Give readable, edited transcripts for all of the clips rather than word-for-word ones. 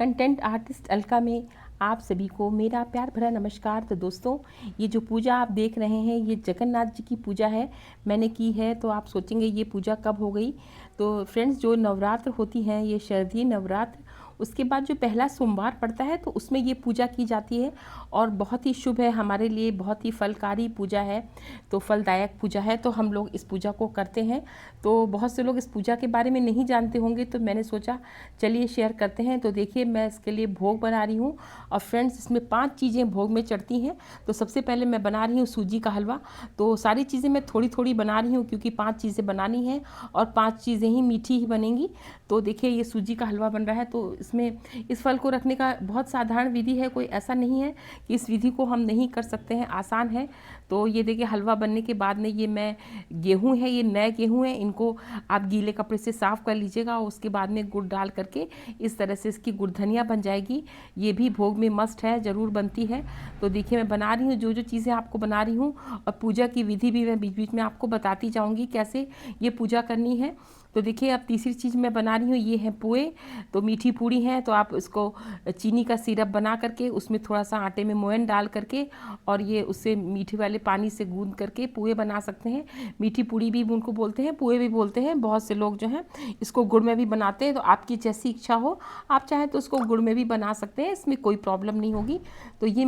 Content artist Alka में आप सभी को मेरा प्यार भरा नमस्कार। तो दोस्तों, ये जो पूजा आप देख रहे हैं ये जगन्नाथ जी की पूजा है, मैंने की है। तो आप सोचेंगे ये पूजा कब हो गई। तो फ्रेंड्स, जो नवरात्र होती हैं ये शारदीय नवरात्र, उसके बाद जो पहला सोमवार पड़ता है तो उसमें ये पूजा की जाती है और बहुत ही शुभ है हमारे लिए, बहुत ही फलकारी पूजा है, तो फलदायक पूजा है। तो हम लोग इस पूजा को करते हैं। तो बहुत से लोग इस पूजा के बारे में नहीं जानते होंगे, तो मैंने सोचा चलिए शेयर करते हैं। तो देखिए, मैं इसके लिए भोग बना रही हूँ और फ्रेंड्स इसमें 5 चीज़ें भोग में चढ़ती हैं। तो सबसे पहले मैं बना रही हूँ सूजी का हलवा। तो सारी चीज़ें मैं थोड़ी थोड़ी बना रही हूँ क्योंकि 5 चीज़ें बनानी हैं और 5 चीज़ें ही मीठी ही बनेंगी। तो देखिए, ये सूजी का हलवा बन रहा है। तो इसमें इस फल को रखने का बहुत साधारण विधि है, कोई ऐसा नहीं है कि इस विधि को हम नहीं कर सकते हैं, आसान है। तो ये देखिए, हलवा बनने के बाद में ये मैं गेहूँ है, ये नए गेहूँ है, इनको आप गीले कपड़े से साफ़ कर लीजिएगा और उसके बाद में गुड़ डाल करके इस तरह से इसकी गुड़धनिया बन जाएगी। ये भी भोग में मस्ट है, ज़रूर बनती है। तो देखिए, मैं बना रही हूँ जो जो चीज़ें आपको बना रही हूँ, और पूजा की विधि भी मैं बीच बीच में आपको बताती जाऊँगी कैसे ये पूजा करनी है। तो देखिए, अब तीसरी चीज़ मैं बना रही हूँ, ये है पुए। तो मीठी पूड़ी है, तो आप इसको चीनी का सिरप बना करके उसमें थोड़ा सा आटे में मोयन डाल करके और ये उससे मीठे वाले पानी से गूंद करके पुए बना सकते हैं। मीठी पूड़ी भी उनको बोलते हैं, पुए भी बोलते हैं। बहुत से लोग जो हैं इसको गुड़ में भी बनाते हैं। तो आपकी जैसी इच्छा हो, आप चाहें तो उसको गुड़ में भी बना सकते हैं, इसमें कोई प्रॉब्लम नहीं होगी। तो ये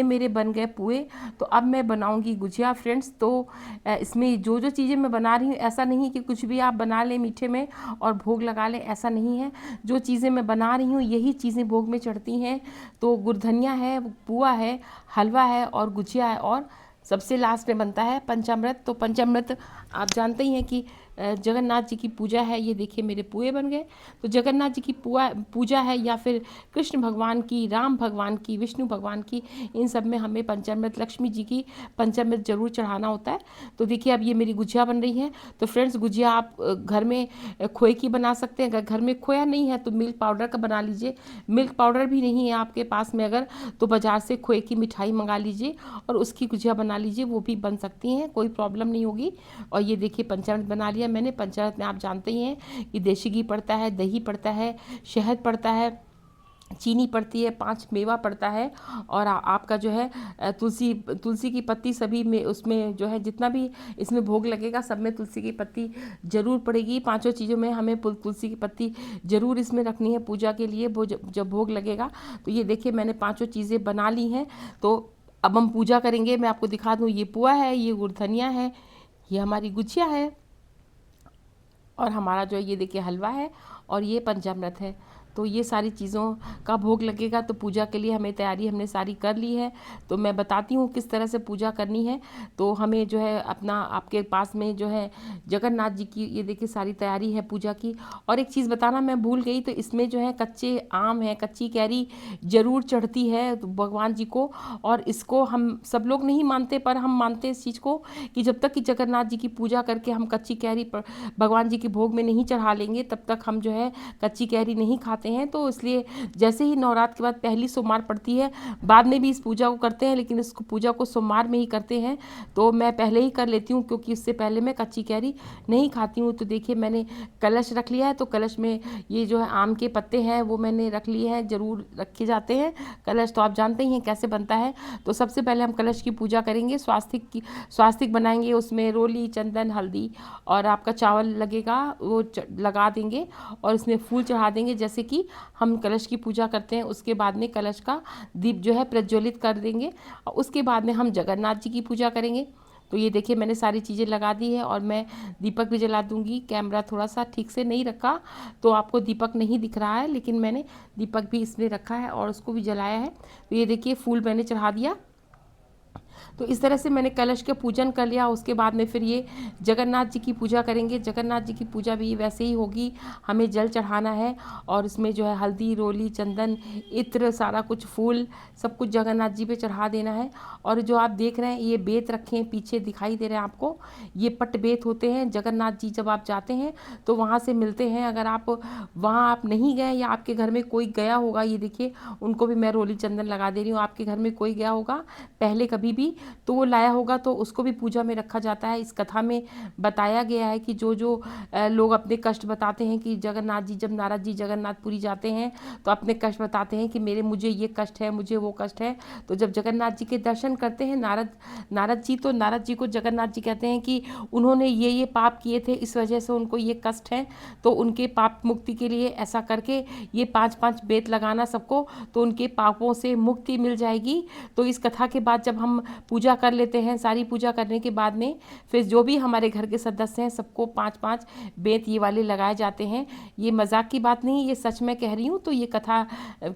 मेरे बन गए पुए। तो अब मैं बनाऊँगी गुजिया फ्रेंड्स। तो इसमें जो जो चीज़ें मैं बना रही हूँ, ऐसा नहीं कि कुछ भी आप बना लें मीठे में और भोग लगा लें, ऐसा नहीं है। जो चीज़ें मैं बना रही हूँ यही चीज़ें भोग में चढ़ती हैं। तो गुड़धनिया है, पुआ है, हलवा है और गुजिया है, और सबसे लास्ट में बनता है पंचामृत। तो पंचामृत आप जानते ही हैं कि जगन्नाथ जी की पूजा है। ये देखिए, मेरे पुए बन गए। तो जगन्नाथ जी की पूजा है या फिर कृष्ण भगवान की, राम भगवान की, विष्णु भगवान की, इन सब में हमें पंचामृत, लक्ष्मी जी की पंचामृत जरूर चढ़ाना होता है। तो देखिए, अब ये मेरी गुजिया बन रही है। तो फ्रेंड्स, गुजिया आप घर में खोए की बना सकते हैं। अगर घर में खोया नहीं है तो मिल्क पाउडर का बना लीजिए। मिल्क पाउडर भी नहीं है आपके पास में अगर, तो बाज़ार से खोए की मिठाई मंगा लीजिए और उसकी गुजिया बना लीजिए, वो भी बन सकती हैं, कोई प्रॉब्लम नहीं होगी। और ये देखिए, पंचामृत बना लिया मैंने। पंचामृत में आप जानते ही हैं कि देसी घी पड़ता है, दही पड़ता है, शहद पड़ता है, चीनी पड़ती है, 5 मेवा पड़ता है, और आपका जो है तुलसी की पत्ती सभी में, उसमें जो है जितना भी इसमें भोग लगेगा सब में तुलसी की पत्ती जरूर पड़ेगी। 5 चीज़ों में हमें तुलसी की पत्ती जरूर इसमें रखनी है पूजा के लिए, जब भोग लगेगा। तो ये देखिए, मैंने 5 चीज़ें बना ली हैं। तो अब हम पूजा करेंगे। मैं आपको दिखा दूँ, ये पुआ है, ये गुड़धनिया है, ये हमारी गुजिया है, और हमारा जो है ये देखिए हलवा है, और ये पंचामृत है। तो ये सारी चीज़ों का भोग लगेगा। तो पूजा के लिए हमें तैयारी हमने सारी कर ली है। तो मैं बताती हूँ किस तरह से पूजा करनी है। तो हमें जो है अपना, आपके पास में जो है जगन्नाथ जी की, ये देखिए सारी तैयारी है पूजा की। और एक चीज़ बताना मैं भूल गई, तो इसमें जो है कच्चे आम है, कच्ची कैरी जरूर चढ़ती है तो भगवान जी को। और इसको हम सब लोग नहीं मानते, पर हम मानते हैं इस चीज़ को कि जब तक कि जगन्नाथ जी की पूजा करके हम कच्ची कैरी भगवान जी के भोग में नहीं चढ़ा लेंगे, तब तक हम जो है कच्ची कैरी नहीं खाते हैं। तो इसलिए जैसे ही नवरात्र के बाद पहली सोमवार पड़ती है, बाद में भी इस पूजा को करते हैं, लेकिन इसको पूजा को सोमवार में ही करते हैं। तो मैं पहले ही कर लेती हूँ क्योंकि इससे पहले मैं कच्ची कैरी नहीं खाती हूँ। तो देखिए, मैंने कलश रख लिया है। तो कलश में ये जो है आम के पत्ते हैं वो मैंने रख लिए हैं, जरूर रखे जाते हैं कलश। तो आप जानते ही हैं कैसे बनता है। तो सबसे पहले हम कलश की पूजा करेंगे, स्वास्तिक बनाएंगे, उसमें रोली, चंदन, हल्दी और आपका चावल लगेगा, वो लगा देंगे और इसमें फूल चढ़ा देंगे, जैसे कि हम कलश की पूजा करते हैं। उसके बाद में कलश का दीप जो है प्रज्वलित कर देंगे और उसके बाद में हम जगन्नाथ जी की पूजा करेंगे। तो ये देखिए, मैंने सारी चीज़ें लगा दी है और मैं दीपक भी जला दूंगी। कैमरा थोड़ा सा ठीक से नहीं रखा तो आपको दीपक नहीं दिख रहा है, लेकिन मैंने दीपक भी इसमें रखा है और उसको भी जलाया है। तो ये देखिए, फूल मैंने चढ़ा दिया। तो इस तरह से मैंने कलश का पूजन कर लिया। उसके बाद में फिर ये जगन्नाथ जी की पूजा करेंगे। जगन्नाथ जी की पूजा भी वैसे ही होगी, हमें जल चढ़ाना है और इसमें जो है हल्दी, रोली, चंदन, इत्र, सारा कुछ फूल, सब कुछ जगन्नाथ जी पे चढ़ा देना है। और जो आप देख रहे हैं ये बेत रखे हैं, पीछे दिखाई दे रहे हैं आपको, ये पट बेत होते हैं। जगन्नाथ जी जब आप जाते हैं तो वहाँ से मिलते हैं। अगर आप वहाँ आप नहीं गए या आपके घर में कोई गया होगा, ये देखिए उनको भी मैं रोली चंदन लगा दे रही हूँ। आपके घर में कोई गया होगा पहले कभी भी, भी, तो वो लाया होगा तो उसको भी पूजा में रखा जाता है। इस कथा में बताया गया है कि जो जो लोग अपने कष्ट बताते हैं कि जगन्नाथ जी, जब नारद जी जगन्नाथपुरी जाते हैं तो अपने कष्ट बताते हैं कि मुझे ये कष्ट है, मुझे वो कष्ट है। तो जब जगन्नाथ जी के दर्शन करते हैं नारद जी, तो नारद जी को जगन्नाथ जी कहते हैं कि उन्होंने ये पाप किए थे, इस वजह से उनको ये कष्ट है, तो उनके पाप मुक्ति के लिए ऐसा करके ये 5-5 बेत लगाना सबको, तो उनके पापों से मुक्ति मिल जाएगी। तो इस कथा के बाद जब हम पूजा कर लेते हैं, सारी पूजा करने के बाद में फिर जो भी हमारे घर के सदस्य हैं सबको 5-5 बेत ये वाले लगाए जाते हैं। ये मजाक की बात नहीं, ये सच में कह रही हूँ। तो ये कथा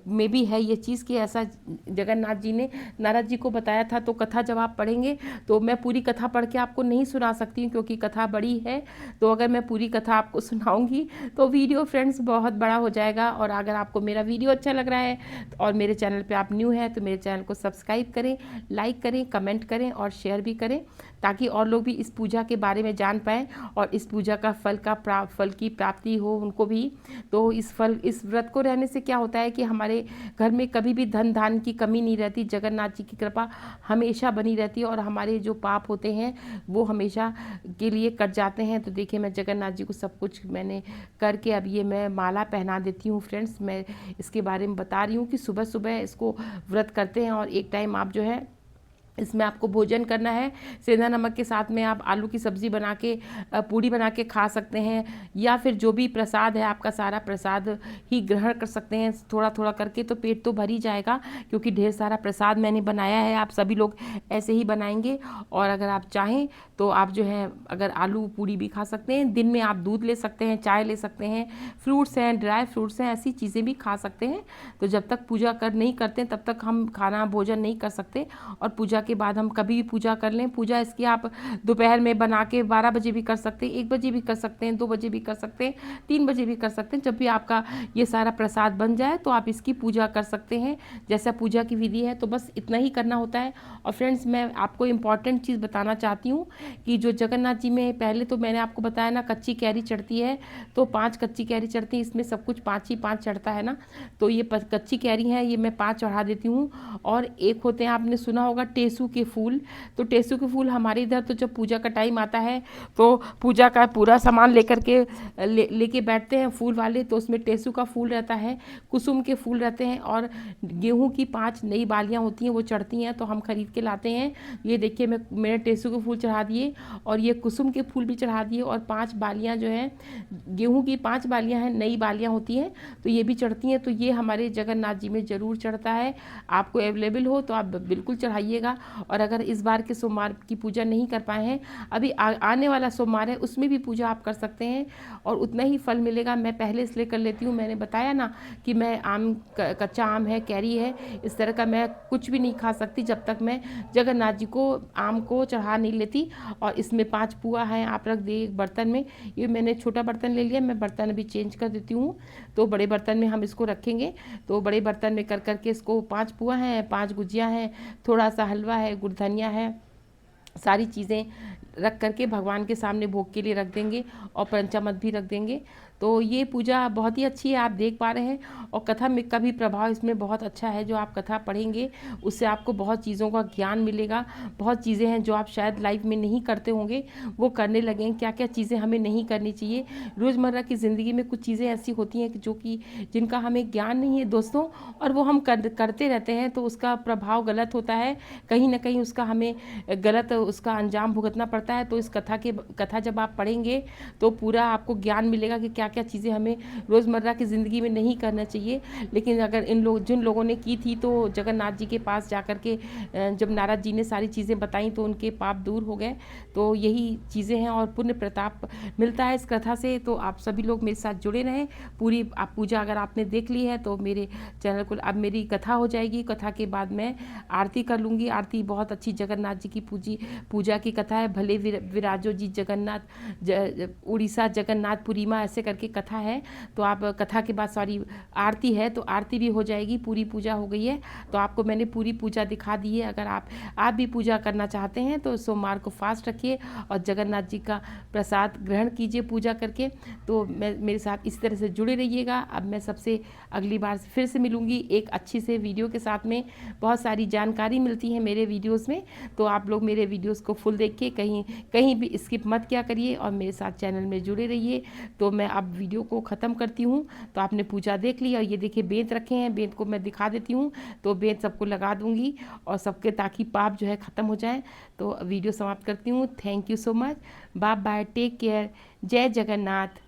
में भी है ये चीज़ कि ऐसा जगन्नाथ जी ने नारद जी को बताया था। तो कथा जब आप पढ़ेंगे, तो मैं पूरी कथा पढ़ के आपको नहीं सुना सकती हूँ क्योंकि कथा बड़ी है। तो अगर मैं पूरी कथा आपको सुनाऊंगी तो वीडियो फ्रेंड्स बहुत बड़ा हो जाएगा। और अगर आपको मेरा वीडियो अच्छा लग रहा है और मेरे चैनल पे आप न्यू हैं तो मेरे चैनल को सब्सक्राइब करें, लाइक करें, कमेंट करें और शेयर भी करें, ताकि और लोग भी इस पूजा के बारे में जान पाएँ और इस पूजा का फल की प्राप्ति हो उनको भी। तो इस व्रत को रहने से क्या होता है कि हमारे घर में कभी भी धन धान की कमी नहीं रहती। जगन्नाथ जी की कृपा हमेशा बनी रहती है और हमारे जो पाप होते हैं वो हमेशा के लिए कट जाते हैं। तो देखिए, मैं जगन्नाथ जी को सब कुछ मैंने करके अब ये मैं माला पहना देती हूँ फ्रेंड्स। मैं इसके बारे में बता रही हूँ कि सुबह सुबह इसको व्रत करते हैं और एक टाइम आप जो है इसमें आपको भोजन करना है। सेंधा नमक के साथ में आप आलू की सब्ज़ी बना के, पूड़ी बना के खा सकते हैं, या फिर जो भी प्रसाद है आपका सारा प्रसाद ही ग्रहण कर सकते हैं थोड़ा थोड़ा करके। तो पेट तो भर ही जाएगा क्योंकि ढेर सारा प्रसाद मैंने बनाया है। आप सभी लोग ऐसे ही बनाएंगे। और अगर आप चाहें तो आप जो है अगर आलू पूड़ी भी खा सकते हैं। दिन में आप दूध ले सकते हैं, चाय ले सकते हैं, फ्रूट्स हैं, ड्राई फ्रूट्स हैं, ऐसी चीज़ें भी खा सकते हैं। तो जब तक पूजा नहीं करते तब तक हम खाना भोजन नहीं कर सकते। और पूजा के बाद हम कभी भी पूजा कर लें। पूजा इसकी आप दोपहर में बना के 12 बजे भी कर सकते हैं, 1 बजे भी कर सकते हैं, 2 बजे भी कर सकते हैं, 3 बजे भी कर सकते हैं। जब भी आपका ये सारा प्रसाद बन जाए तो आप इसकी पूजा कर सकते हैं। जैसा पूजा की विधि है तो बस इतना ही करना होता है। और फ्रेंड्स, मैं आपको इम्पॉर्टेंट चीज़ बताना चाहती हूँ कि जो जगन्नाथ जी में पहले तो मैंने आपको बताया ना, कच्ची कैरी चढ़ती है। तो 5 कच्ची कैरी चढ़ती है। इसमें सब कुछ 5 ही 5 चढ़ता है ना। तो ये कच्ची कैरी है, ये मैं 5 चढ़ा देती हूँ। और एक होते हैं, आपने सुना होगा टेसू के फूल। तो टेसू के फूल हमारे इधर तो जब पूजा का टाइम आता है तो पूजा का पूरा सामान लेकर के लेके बैठते हैं फूल वाले। तो उसमें टेसू का फूल रहता है, कुसुम के फूल रहते हैं और गेहूं की 5 नई बालियां होती हैं वो चढ़ती हैं। तो हम खरीद के लाते हैं। ये देखिए, मैंने टेसू के फूल चढ़ा दिए और ये कुसुम के फूल भी चढ़ा दिए। और 5 बालियाँ जो हैं, गेहूँ की 5 बालियाँ हैं, नई बालियाँ होती हैं, तो ये भी चढ़ती हैं। तो ये हमारे जगन्नाथ जी में ज़रूर चढ़ता है। आपको अवेलेबल हो तो आप बिल्कुल चढ़ाइएगा। और अगर इस बार के सोमवार की पूजा नहीं कर पाए हैं, अभी आने वाला सोमवार है उसमें भी पूजा आप कर सकते हैं और उतना ही फल मिलेगा। मैं पहले इसलिए कर लेती हूँ, मैंने बताया ना कि मैं कच्चा आम है, कैरी है, इस तरह का मैं कुछ भी नहीं खा सकती जब तक मैं जगन्नाथ जी को आम को चढ़ा नहीं लेती। और इसमें 5 पुआ हैं, आप रख दिए एक बर्तन में। ये मैंने छोटा बर्तन ले लिया, मैं बर्तन अभी चेंज कर देती हूँ। तो बड़े बर्तन में हम इसको रखेंगे। तो बड़े बर्तन में कर करके इसको 5 पुआ हैं, 5 गुजिया हैं, थोड़ा सा हलवा है, गुड़ धनिया है, सारी चीज़ें रख करके भगवान के सामने भोग के लिए रख देंगे और पंचामृत भी रख देंगे। तो ये पूजा बहुत ही अच्छी है, आप देख पा रहे हैं। और कथा में का भी प्रभाव इसमें बहुत अच्छा है। जो आप कथा पढ़ेंगे उससे आपको बहुत चीज़ों का ज्ञान मिलेगा। बहुत चीज़ें हैं जो आप शायद लाइफ में नहीं करते होंगे, वो करने लगेंगे। क्या क्या चीज़ें हमें नहीं करनी चाहिए। रोज़मर्रा की ज़िंदगी में कुछ चीज़ें ऐसी होती हैं कि जिनका हमें ज्ञान नहीं है दोस्तों, और वो हम करते रहते हैं तो उसका प्रभाव गलत होता है। कहीं ना कहीं उसका हमें गलत उसका अंजाम भुगतना पड़ता है। तो इस कथा जब आप पढ़ेंगे तो पूरा आपको ज्ञान मिलेगा कि क्या क्या चीज़ें हमें रोज़मर्रा की ज़िंदगी में नहीं करना चाहिए। लेकिन अगर जिन लोगों ने की थी तो जगन्नाथ जी के पास जाकर के जब नारद जी ने सारी चीज़ें बताई तो उनके पाप दूर हो गए। तो यही चीज़ें हैं और पुण्य प्रताप मिलता है इस कथा से। तो आप सभी लोग मेरे साथ जुड़े रहें। पूरी आप पूजा अगर आपने देख ली है तो मेरे चैनल को, अब मेरी कथा हो जाएगी। कथा के बाद मैं आरती कर लूँगी। आरती बहुत अच्छी जगन्नाथ जी की पूजा की कथा है। भले विराजो जी जगन्नाथ उड़ीसा जगन्नाथपुरी माँ, ऐसे करके कथा है। तो आप कथा के बाद सॉरी आरती है, तो आरती भी हो जाएगी। पूरी पूजा हो गई है, तो आपको मैंने पूरी पूजा दिखा दी है। अगर आप भी पूजा करना चाहते हैं तो सोमवार को फास्ट रखिए और जगन्नाथ जी का प्रसाद ग्रहण कीजिए पूजा करके। तो मैं मेरे साथ इस तरह से जुड़े रहिएगा। अब मैं सबसे अगली बार फिर से मिलूँगी एक अच्छी से वीडियो के साथ में। बहुत सारी जानकारी मिलती है मेरे वीडियोज़ में, तो आप लोग मेरे वीडियोज़ को फुल देखिए, कहीं कहीं भी स्किप मत क्या करिए और मेरे साथ चैनल में जुड़े रहिए। तो मैं अब वीडियो को ख़त्म करती हूँ। तो आपने पूजा देख ली और ये देखिए बेंत रखे हैं, बेंत को मैं दिखा देती हूँ। तो बेंत सबको लगा दूँगी और सबके, ताकि पाप जो है ख़त्म हो जाए। तो वीडियो समाप्त करती हूँ। Thank you so much. Bye bye, take care, जय जगन्नाथ।